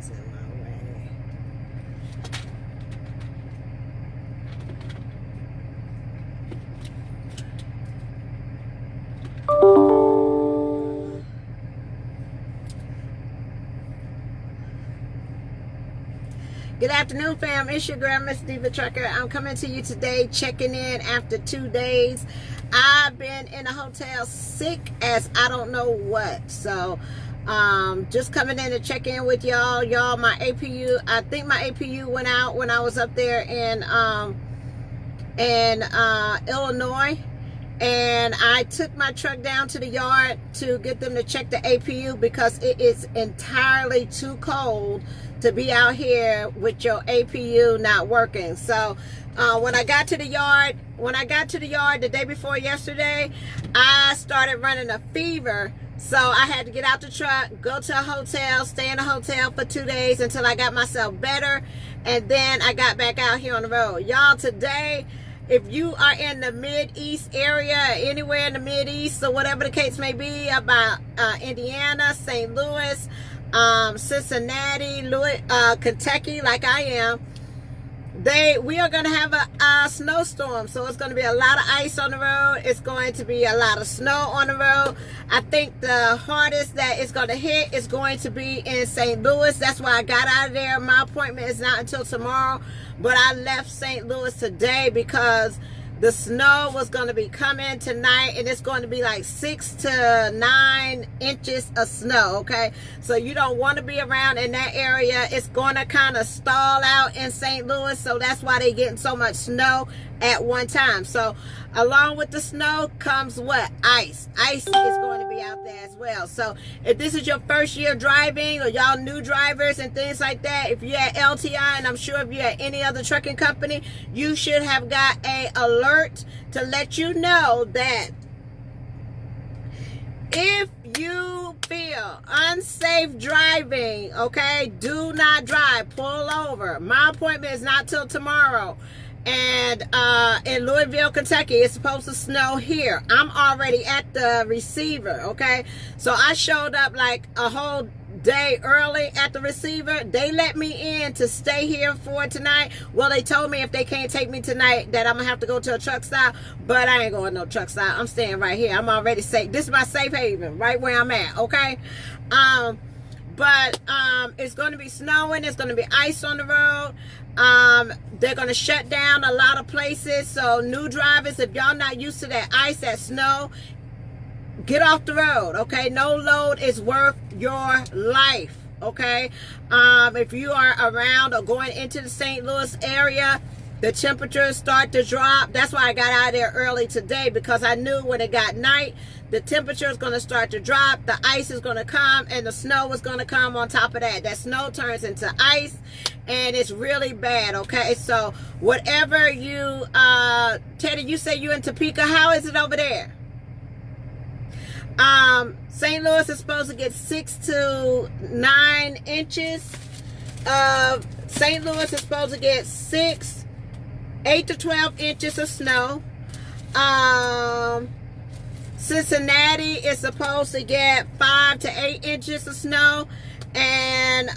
is in my way. Good afternoon, fam. It's your girl, Miss Diva Trucker. I'm coming to you today, checking in after 2 days. I've been in a hotel sick as I don't know what. So, just coming in to check in with y'all. Y'all, my APU, I think my APU went out when I was up there in Illinois. And I took my truck down to the yard to get them to check the APU because it is entirely too cold to be out here with your APU not working. So when I got to the yard the day before yesterday, I started running a fever. So I had to get out the truck, go to a hotel, stay in a hotel for 2 days until I got myself better. And then I got back out here on the road. Y'all, today, if you are in the Mideast area, anywhere in the Mideast or whatever the case may be, about Indiana, St. Louis, Cincinnati, Kentucky, like I am, we are going to have a snowstorm. So it's going to be a lot of ice on the road. It's going to be a lot of snow on the road. I think the hardest that it's going to hit is going to be in St. Louis. That's why I got out of there. My appointment is not until tomorrow, but I left St. Louis today because the snow was going to be coming tonight, and it's going to be like 6 to 9 inches of snow, okay? So you don't want to be around in that area. It's going to kind of stall out in St. Louis, so that's why they're getting so much snow at one time. So along with the snow comes what? Ice. Ice is going to be out there as well. So if this is your first year driving, or y'all new drivers and things like that, if you're at LTI, and I'm sure if you're at any other trucking company, you should have got a alert to let you know that if you feel unsafe driving, okay, do not drive. Pull over. My appointment is not till tomorrow. And in Louisville, Kentucky, it's supposed to snow here. I'm already at the receiver, okay? So I showed up like a whole day early at the receiver. They let me in to stay here for tonight. Well, they told me if they can't take me tonight that I'm gonna have to go to a truck stop, but I ain't going no truck stop. I'm staying right here. I'm already safe. This is my safe haven, right where I'm at, okay? But it's going to be snowing. It's going to be ice on the road. They're going to shut down a lot of places. So new drivers, if y'all not used to that ice, that snow, get off the road, okay? No load is worth your life, okay? If you are around or going into the St. Louis area, the temperatures start to drop. That's why I got out of there early today, because I knew when it got night, the temperature is going to start to drop, the ice is going to come, and the snow is going to come on top of that. That snow turns into ice, and it's really bad, okay? So whatever you, Teddy, you say you in Topeka. How is it over there? St. Louis is supposed to get 6 to 9 inches. St. Louis is supposed to get 8 to 12 inches of snow. Cincinnati is supposed to get 5 to 8 inches of snow, and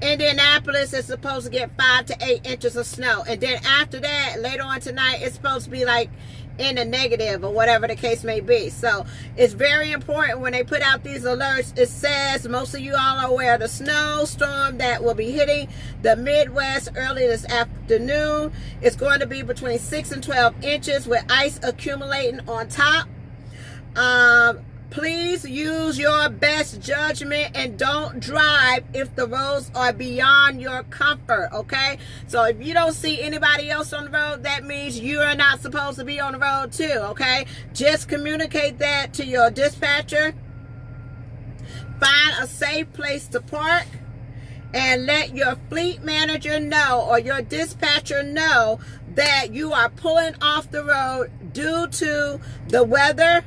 Indianapolis is supposed to get 5 to 8 inches of snow. And then after that, later on tonight, it's supposed to be like in a negative or whatever the case may be. So it's very important when they put out these alerts. It says, most of you all are aware of the snowstorm that will be hitting the Midwest early this afternoon. It's going to be between 6 and 12 inches with ice accumulating on top. Please use your best judgment and don't drive if the roads are beyond your comfort, okay? So if you don't see anybody else on the road, that means you are not supposed to be on the road too, okay? Just communicate that to your dispatcher. Find a safe place to park and let your fleet manager know, or your dispatcher know, that you are pulling off the road due to the weather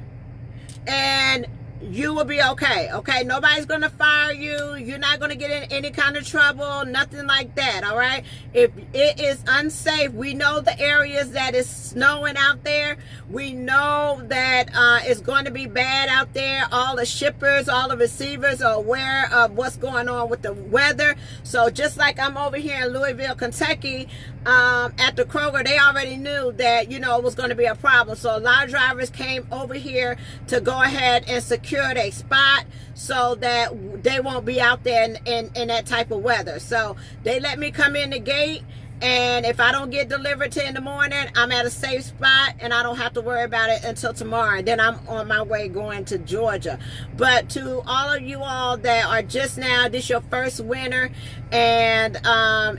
and you will be okay. Okay, nobody's going to fire you. You're not going to get in any kind of trouble, nothing like that. All right, if it is unsafe, we know the areas that is snowing out there. We know that it's going to be bad out there. All the shippers, all the receivers are aware of what's going on with the weather. So just like I'm over here in Louisville, Kentucky, at the Kroger, they already knew that, you know, it was going to be a problem. So a lot of drivers came over here to go ahead and secure their spot so that they won't be out there in that type of weather. So they let me come in the gate, and if I don't get delivered till in the morning, I'm at a safe spot and I don't have to worry about it until tomorrow. And then I'm on my way going to Georgia. But to all of you all that are just now, this your first winter, and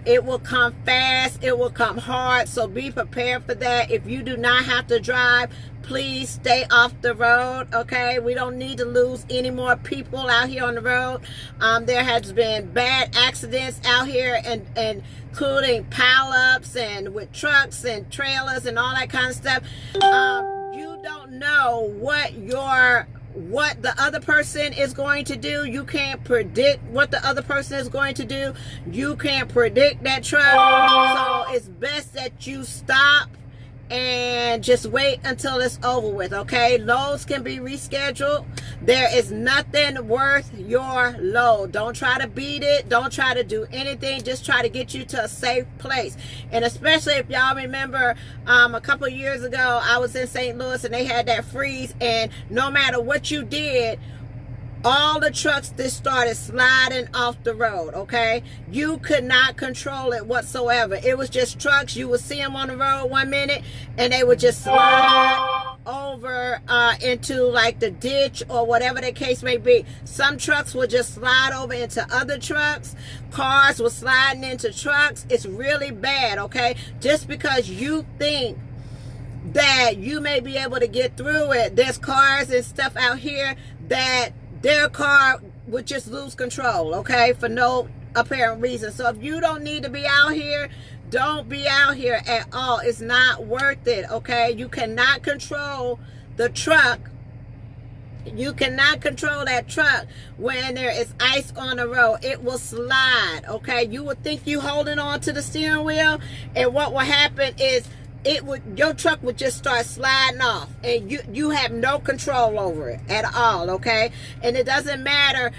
it will come fast, it will come hard, so be prepared for that. If you do not have to drive, please stay off the road. Okay, we don't need to lose any more people out here on the road. There has been bad accidents out here, and including pile-ups and with trucks and trailers and all that kind of stuff. You don't know what the other person is going to do. You can't predict what the other person is going to do. You can't predict that truck. So it's best that you stop and just wait until it's over with. Okay, loads can be rescheduled. There is nothing worth your load. Don't try to beat it. Don't try to do anything. Just try to get you to a safe place. And especially if y'all remember, a couple of years ago, I was in St. Louis and they had that freeze, and no matter what you did, all the trucks just started sliding off the road. Okay, you could not control it whatsoever. It was just trucks. You would see them on the road one minute and they would just slide over into like the ditch or whatever the case may be. Some trucks would just slide over into other trucks. Cars were sliding into trucks. It's really bad. Okay, just because you think that you may be able to get through it, there's cars and stuff out here that their car would just lose control, okay, for no apparent reason. So if you don't need to be out here, don't be out here at all. It's not worth it, okay? You cannot control the truck. You cannot control that truck when there is ice on the road. It will slide, okay? You would think you holding on to the steering wheel, and what will happen is your truck would just start sliding off, and you have no control over it at all. Okay, and it doesn't matter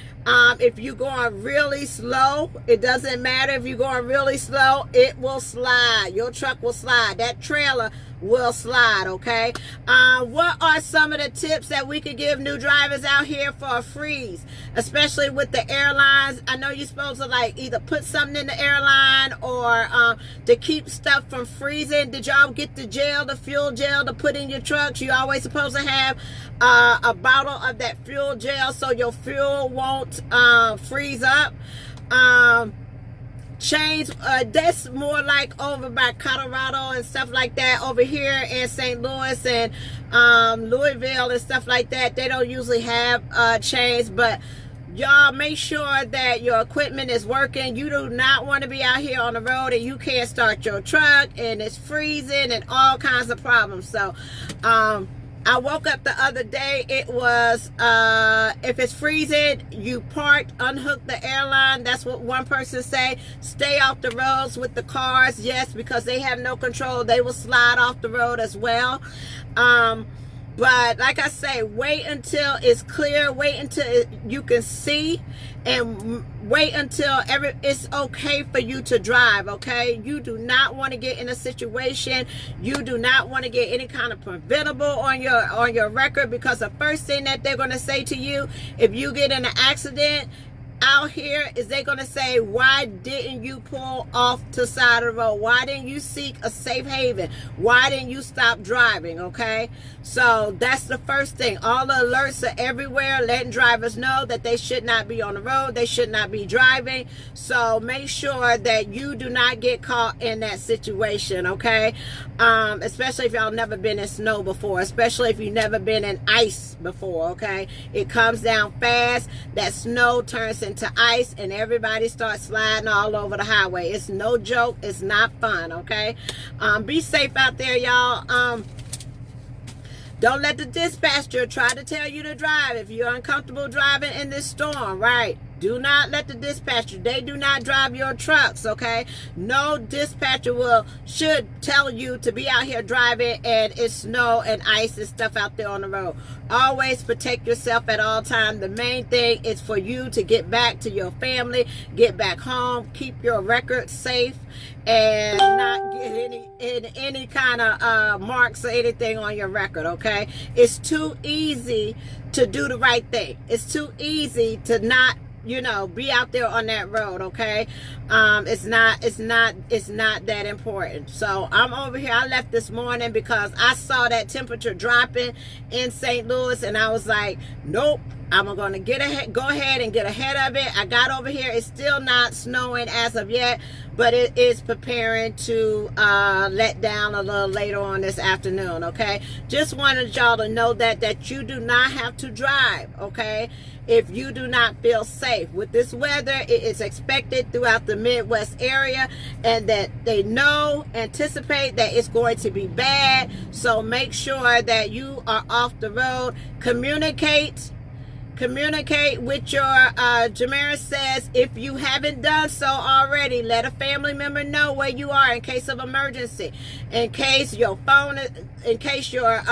if you're going really slow. It doesn't matter if you're going really slow. It will slide. Your truck will slide. That trailer will slide. Okay, what are some of the tips that we could give new drivers out here for a freeze, especially with the airlines? I know you're supposed to like either put something in the airline or to keep stuff from freezing. Did y'all get the gel, the fuel gel to put in your trucks? You always supposed to have a bottle of that fuel gel so your fuel won't freeze up. Chains, that's more like over by Colorado and stuff like that. Over here in St. Louis and Louisville and stuff like that, they don't usually have chains. But y'all make sure that your equipment is working. You do not want to be out here on the road and you can't start your truck and it's freezing and all kinds of problems. So I woke up the other day, it was, if it's freezing, you park, unhook the airline. That's what one person say. Stay off the roads with the cars. Yes, because they have no control. They will slide off the road as well. But like I say, wait until it's clear. Wait until you can see, and wait until it's okay for you to drive. Okay, you do not want to get in a situation. You do not want to get any kind of preventable on your record, because the first thing that they're going to say to you if you get in an accident out here is they're going to say, why didn't you pull off to the side of the road? Why didn't you seek a safe haven? Why didn't you stop driving? Okay, so that's the first thing. All the alerts are everywhere letting drivers know that they should not be on the road, they should not be driving. So make sure that you do not get caught in that situation. Okay, especially if y'all never been in snow before, especially if you've never been in ice before. Okay, it comes down fast. That snow turns into ice and everybody starts sliding all over the highway. It's no joke. It's not fun. Okay, be safe out there, y'all. Don't let the dispatcher try to tell you to drive if you're uncomfortable driving in this storm, right? Do not let the dispatcher, they do not drive your trucks, okay? No dispatcher should tell you to be out here driving and it's snow and ice and stuff out there on the road. Always protect yourself at all times. The main thing is for you to get back to your family, get back home, keep your record safe, and not get any kind of marks or anything on your record, okay? It's too easy to do the right thing. It's too easy to not, be out there on that road, okay? It's not that important. So I'm over here. I left this morning because I saw that temperature dropping in St. Louis, and I was like, nope, I'm going to go ahead and get ahead of it. I got over here. It's still not snowing as of yet, but it is preparing to let down a little later on this afternoon, okay? Just wanted y'all to know that you do not have to drive, okay, if you do not feel safe. With this weather, it is expected throughout the Midwest area, and that they anticipate that it's going to be bad. So make sure that you are off the road. Communicate with your, Jamaris says, if you haven't done so already, let a family member know where you are in case of emergency. In case your phone, in case your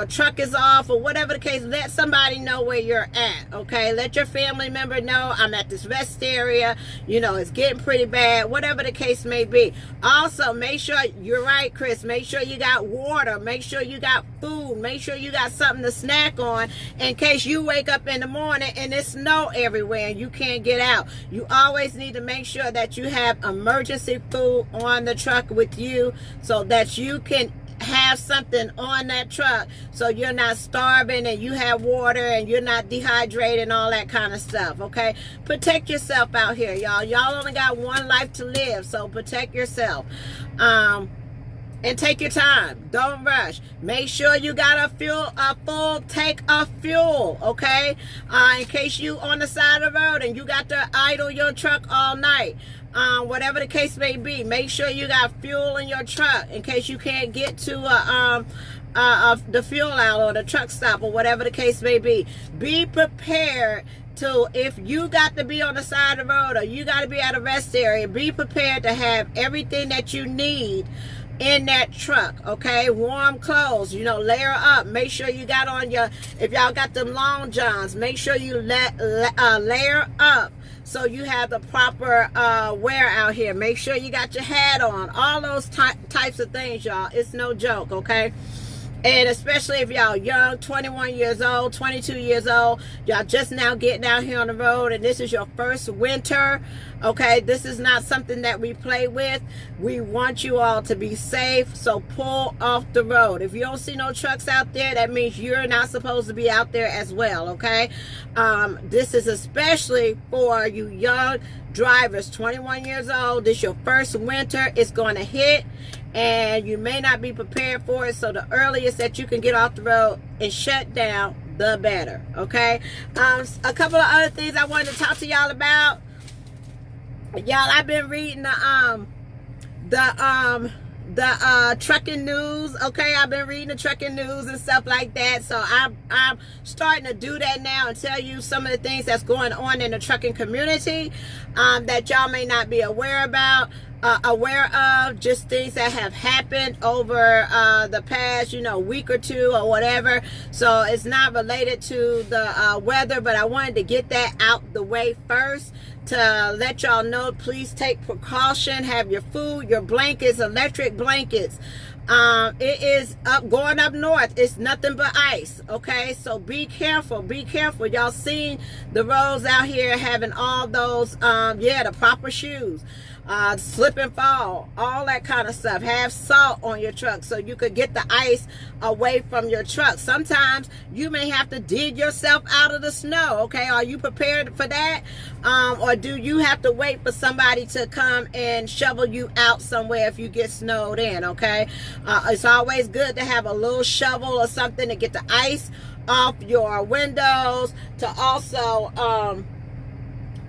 truck is off or whatever the case, let somebody know where you're at, okay? Let your family member know, I'm at this rest area, it's getting pretty bad, whatever the case may be. Also, make sure, you're right, Chris, make sure you got water, make sure you got food, make sure you got something to snack on in case you wake up in the morning and there's snow everywhere and you can't get out. You always need to make sure that you have emergency food on the truck with you so that you can have something on that truck so you're not starving and you have water and you're not dehydrated and all that kind of stuff, okay? Protect yourself out here, y'all. Y'all only got one life to live, so protect yourself. And take your time. Don't rush. Make sure you got a full tank of fuel, okay? In case you on the side of the road and you got to idle your truck all night. Whatever the case may be, make sure you got fuel in your truck in case you can't get to the fuel outlet or the truck stop or whatever the case may be. Be prepared to, if you got to be on the side of the road or you got to be at a rest area, be prepared to have everything that you need in that truck, okay? Warm clothes, layer up. Make sure you got on if y'all got them long johns, make sure you layer up so you have the proper wear out here. Make sure you got your hat on. All those types of things, y'all. It's no joke, okay? And especially if y'all young, 21 years old, 22 years old, y'all just now getting out here on the road and this is your first winter, okay? This is not something that we play with. We want you all to be safe, so pull off the road. If you don't see no trucks out there, that means you're not supposed to be out there as well, okay? This is especially for you young drivers, 21 years old. This is your first winter. It's going to hit and you may not be prepared for it, so the earliest that you can get off the road and shut down, the better, okay? A couple of other things I wanted to talk to y'all about. Y'all, I've been reading the trucking news, okay? I've been reading the trucking news and stuff like that, so I'm starting to do that now and tell you some of the things that's going on in the trucking community that y'all may not be aware of, just things that have happened over the past, week or two or whatever. So it's not related to the weather, but I wanted to get that out the way first to let y'all know. Please take precaution. Have your food, your blankets, electric blankets. It is going up north. It's nothing but ice, okay? So be careful. Be careful. Y'all seen the roads out here having all those, the proper shoes. Slip and fall, all that kind of stuff. Have salt on your truck so you could get the ice away from your truck. Sometimes you may have to dig yourself out of the snow, okay? Are you prepared for that? Or do you have to wait for somebody to come and shovel you out somewhere if you get snowed in, okay? It's always good to have a little shovel or something to get the ice off your windows, to also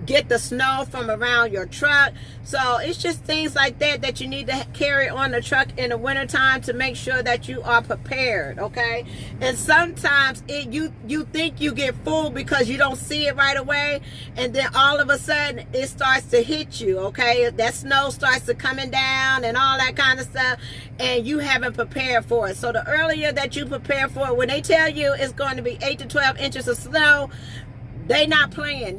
get the snow from around your truck. So it's just things like that that you need to carry on the truck in the wintertime to make sure that you are prepared, okay? And sometimes you think you get full because you don't see it right away, and then all of a sudden it starts to hit you, okay? That snow starts to coming down and all that kind of stuff, and you haven't prepared for it. So the earlier that you prepare for it, when they tell you it's going to be 8 to 12 inches of snow, they not playing.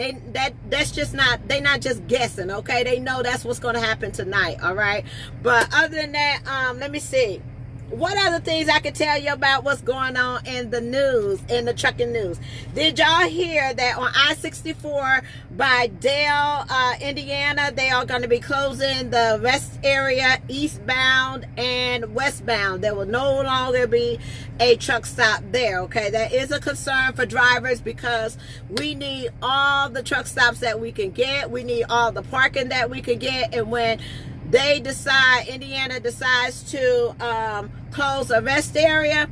That's just not, they not just guessing, okay? They know that's what's going to happen tonight, all right? But other than that, let me see. What other things I could tell you about what's going on in the news, in the trucking news? Did y'all hear that on I-64 by Dale, Indiana, they are going to be closing the rest area eastbound and westbound? There will no longer be a truck stop there, okay? That is a concern for drivers because we need all the truck stops that we can get. We need all the parking that we can get. And when they decide, Indiana decides to close a rest area,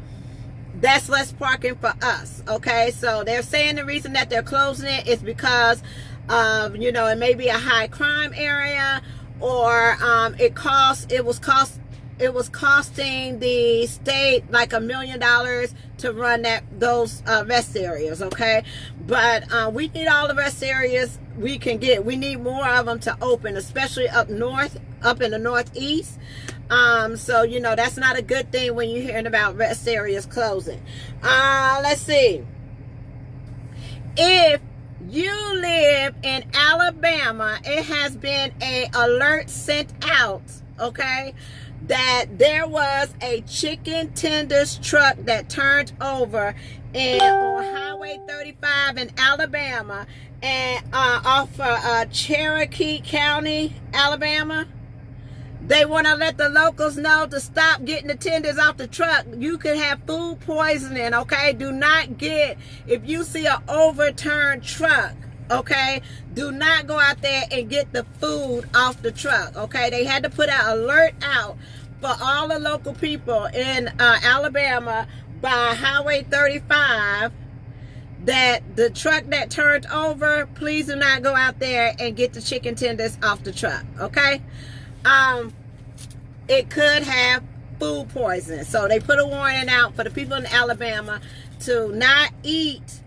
that's less parking for us, okay? So they're saying the reason that they're closing it is because you know, it may be a high crime area, or it was costing the state like $1 million to run those rest areas, okay? But we need all the rest areas we can get. We need more of them to open, especially up north, up in the Northeast. So you know, that's not a good thing when you're hearing about rest areas closing. Let's see. If you live in Alabama, it has been an alert sent out, okay, that there was a chicken tenders truck that turned over on Highway 35 in Alabama, and off Cherokee County, Alabama. They want to let the locals know to stop getting the tenders off the truck. You could have food poisoning, okay? Do not get, if you see an overturned truck, okay, do not go out there and get the food off the truck, okay? They had to put an alert out for all the local people in Alabama by Highway 35 that the truck that turned over, please do not go out there and get the chicken tenders off the truck, okay? It could have food poisoning. So they put a warning out for the people in Alabama to not eat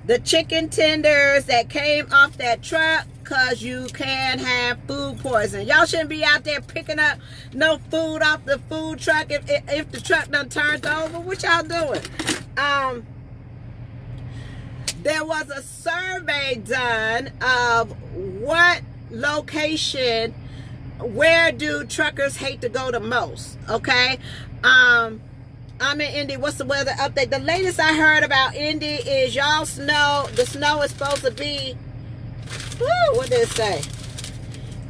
the chicken tenders that came off that truck, because you can have food poisoning. Y'all shouldn't be out there picking up no food off the food truck if the truck done turned over. What y'all doing? There was a survey done of what location, where do truckers hate to go the most, okay? I'm in Indy. What's the weather update? The latest I heard about Indy is y'all snow. The snow is supposed to be, what did it say?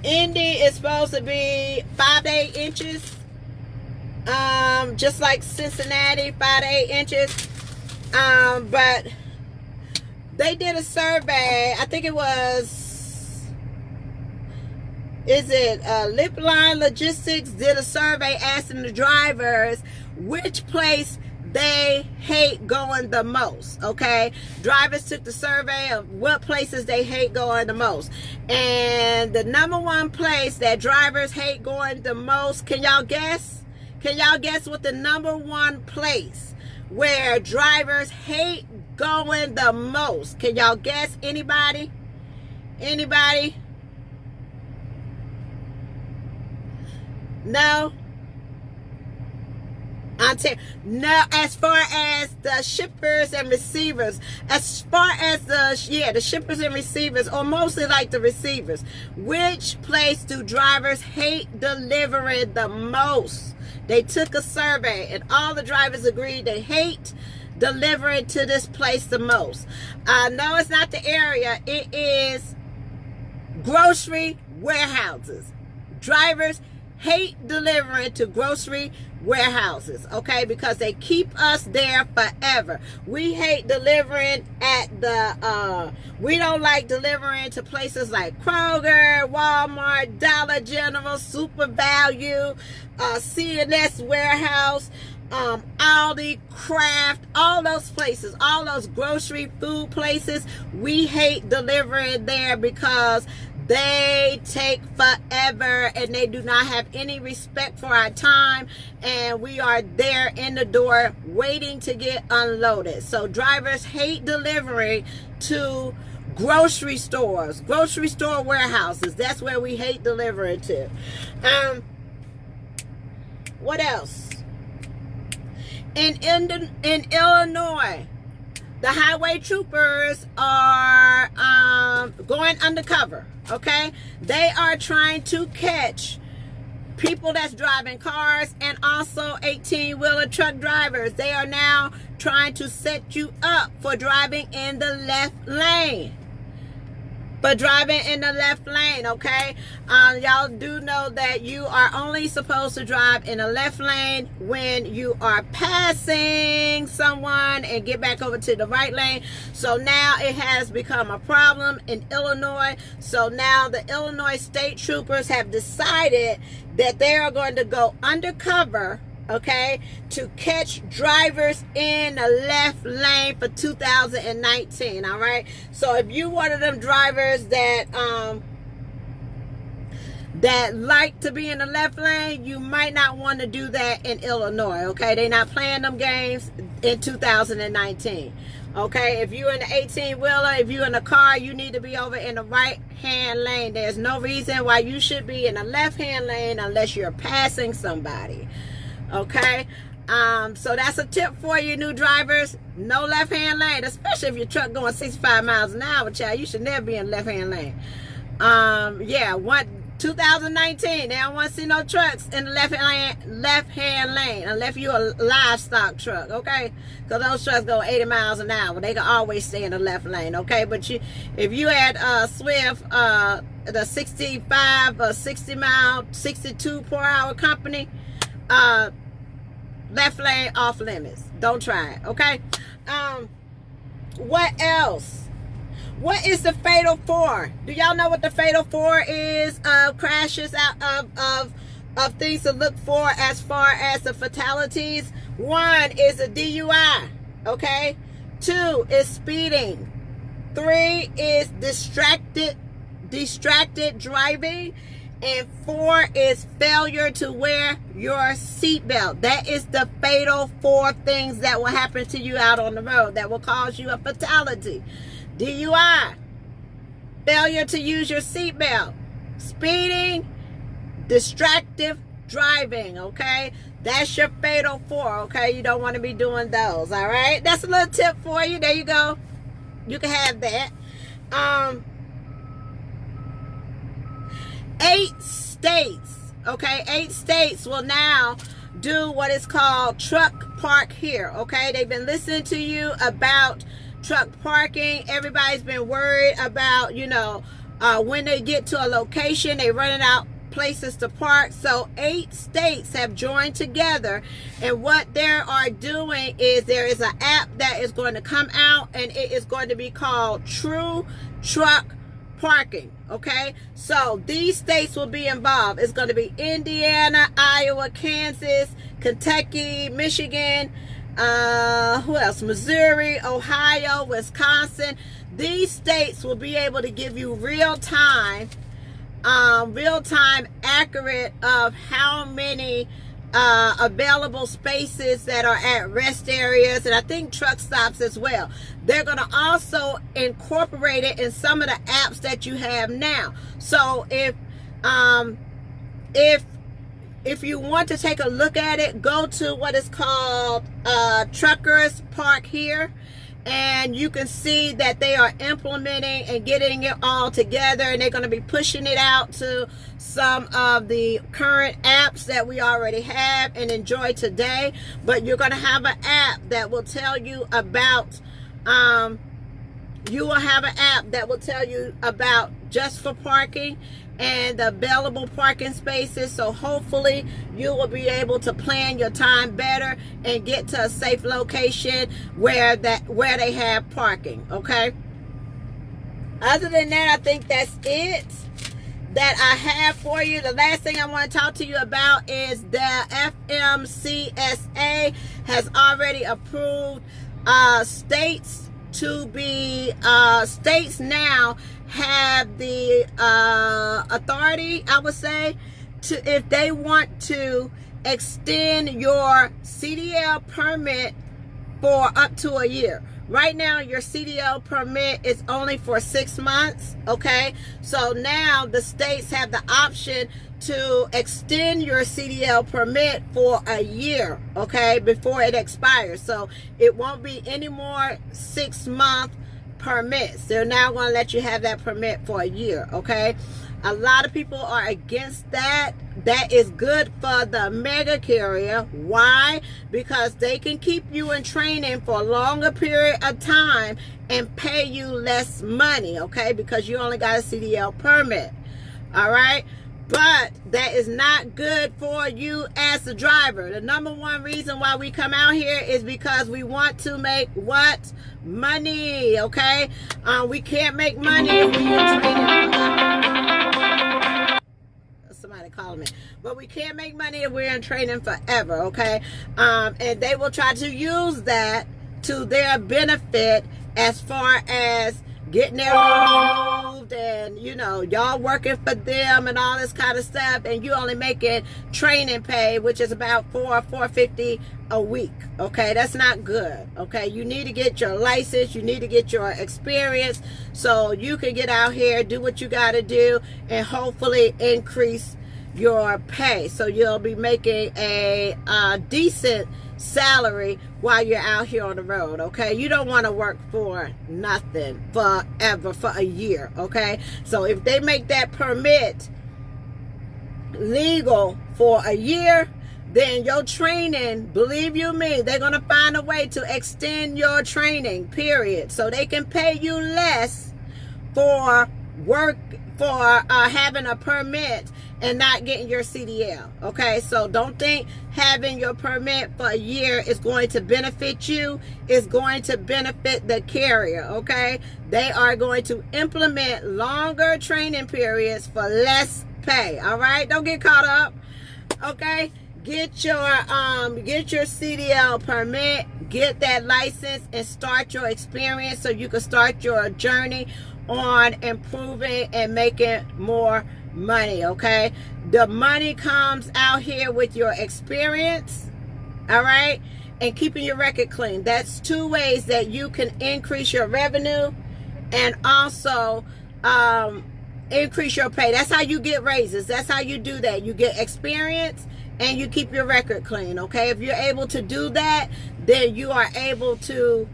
Indy is supposed to be 5 to 8 inches. Just like Cincinnati, 5 to 8 inches. But they did a survey. I think it was, Lip Line Logistics did a survey asking the drivers which place they hate going the most, okay? Drivers took the survey of what places they hate going the most. And the number one place that drivers hate going the most, can y'all guess? Can y'all guess what the number one place where drivers hate going the most? Can y'all guess? Anybody? Anybody? No? No, as far as the shippers and receivers, as far as the shippers and receivers, or mostly like the receivers, which place do drivers hate delivering the most? They took a survey and all the drivers agreed they hate delivering to this place the most. No, it's not the area. It is grocery warehouses. Drivers hate delivering to grocery warehouses, okay, because they keep us there forever. We hate delivering at the we don't like delivering to places like Kroger, Walmart, Dollar General, Super Value, CNS Warehouse, Aldi, Kraft, all those places, all those grocery food places. We hate delivering there because they take forever and they do not have any respect for our time, and we are there in the door waiting to get unloaded. So drivers hate delivering to grocery stores, grocery store warehouses. That's where we hate delivering to. What else? In Illinois, the highway troopers are going undercover. Okay, they are trying to catch people that's driving cars and also 18-wheeler truck drivers. They are now trying to set you up for driving in the left lane. Okay? Y'all do know that you are only supposed to drive in the left lane when you are passing someone and get back over to the right lane. So now it has become a problem in Illinois. So now the Illinois state troopers have decided that they are going to go undercover, okay, to catch drivers in the left lane for 2019. All right, so if you one of them drivers that like to be in the left lane, you might not want to do that in Illinois. Okay, they're not playing them games in 2019. Okay, if you're in the 18-wheeler, if you're in a car, you need to be over in the right-hand lane. There's no reason why you should be in the left-hand lane unless you're passing somebody. Okay, so that's a tip for you new drivers. No left-hand lane, especially if your truck going 65 miles an hour, child. You should never be in left-hand lane. 2019, they don't want to see no trucks in the left-hand lane unless you're a livestock truck, okay? Because those trucks go 80 miles an hour. They can always stay in the left lane, okay? But if you had Swift, the 65 or 60 mile, 62 per hour company, left lane off limits. Don't try it, okay? What else? What is the fatal four? Do y'all know what the fatal four is? Crashes out of things to look for as far as the fatalities. 1 is a DUI, okay? 2 is speeding. 3 is distracted driving. And 4 is failure to wear your seatbelt. That is the fatal 4 things that will happen to you out on the road that will cause you a fatality. DUI, failure to use your seatbelt, speeding, distracted driving, okay? That's your fatal 4, okay? You don't want to be doing those, all right? That's a little tip for you. There you go. You can have that. 8 states, okay? 8 states will now do what is called truck park here, okay? They've been listening to you about truck parking. Everybody's been worried about, when they get to a location, they running out places to park. So 8 states have joined together, and what they are doing is there is an app that is going to come out, and it is going to be called True Truck Parking. Okay, so these states will be involved. It's going to be Indiana, Iowa, Kansas, Kentucky, Michigan, who else? Missouri, Ohio, Wisconsin. These states will be able to give you real-time accurate of how many available spaces that are at rest areas, and I think truck stops as well. They're going to also incorporate it in some of the apps that you have now. So if you want to take a look at it, go to what is called Truckers Park Here, and you can see that they are implementing and getting it all together, and they're going to be pushing it out to some of the current apps that we already have and enjoy today. But you're going to have an app that will tell you about just for parking and the available parking spaces. So hopefully you will be able to plan your time better and get to a safe location where they have parking, okay? Other than that, I think that's it. that I have for you. The last thing I want to talk to you about is the FMCSA has already approved states to be states now have the authority, I would say, to, if they want to extend your CDL permit for up to a year. Right now, your CDL permit is only for 6 months, okay? So now the states have the option to extend your CDL permit for a year, okay, before it expires. So it won't be any more 6-month permits. They're now going to let you have that permit for a year, okay? A lot of people are against that. That is good for the mega carrier. Why? Because they can keep you in training for a longer period of time and pay you less money, okay? Because you only got a CDL permit, all right? But that is not good for you as a driver. The number one reason why we come out here is because we want to make what? Money, okay? We can't make money if we're training. Somebody calling me. But we can't make money if we're in training forever, okay? And they will try to use that to their benefit as far as getting their road moved and, you know, y'all working for them and all this kind of stuff, and you only making training pay, which is about $450 a week, okay? That's not good, okay? You need to get your license, you need to get your experience so you can get out here, do what you got to do, and hopefully increase your pay so you'll be making a decent salary while you're out here on the road, okay? You don't want to work for nothing forever, for a year, okay? So if they make that permit legal for a year, then your training, believe you me, they're going to find a way to extend your training, period, so they can pay you less for work, for having a permit and not getting your CDL, okay? So don't think having your permit for a year is going to benefit you. It's going to benefit the carrier, okay? They are going to implement longer training periods for less pay, all right? Don't get caught up, okay? Get your CDL permit, get that license, and start your experience so you can start your journey on improving and making more money, okay? The money comes out here with your experience, all right, and keeping your record clean. That's 2 ways that you can increase your revenue and also increase your pay. That's how you get raises. That's how you do that. You get experience and you keep your record clean, okay? If you're able to do that, then you are able to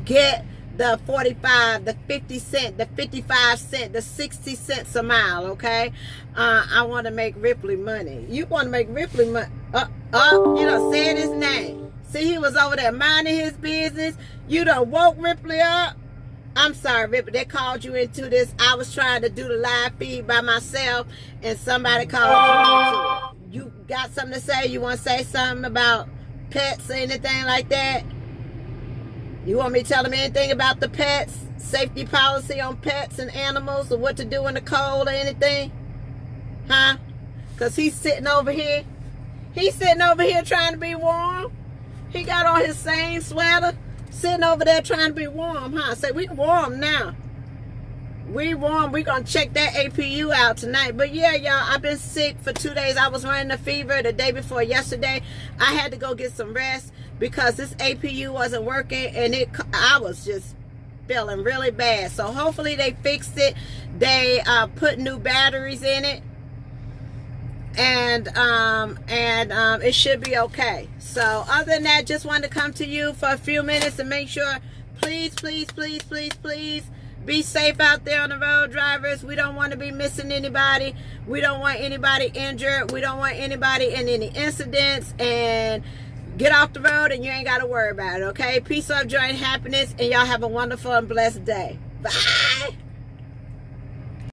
get the 45, the 50 cent, the 55 cent, the 60 cents a mile, okay? I want to make Ripley money. You want to make Ripley money. You done said his name. See, he was over there minding his business. You done woke Ripley up. I'm sorry, Ripley, they called you into this. I was trying to do the live feed by myself, and somebody called you into it. You got something to say? You want to say something about pets or anything like that? You want me to tell them anything about the pets, safety policy on pets and animals, or what to do in the cold or anything? Huh? Because he's sitting over here. He's sitting over here trying to be warm. He got on his same sweater, sitting over there trying to be warm, huh? Say, we warm now. We warm. We're going to check that APU out tonight. But yeah, y'all, I've been sick for 2 days. I was running a fever the day before yesterday. I had to go get some rest because this APU wasn't working, and I was just feeling really bad. So hopefully they fixed it. They put new batteries in it, and it should be okay. So other than that, just wanted to come to you for a few minutes and make sure, please, please, please, please, please, be safe out there on the road, drivers. We don't want to be missing anybody. We don't want anybody injured. We don't want anybody in any incidents. And get off the road and you ain't got to worry about it, okay? Peace, love, joy, and happiness. And y'all have a wonderful and blessed day. Bye.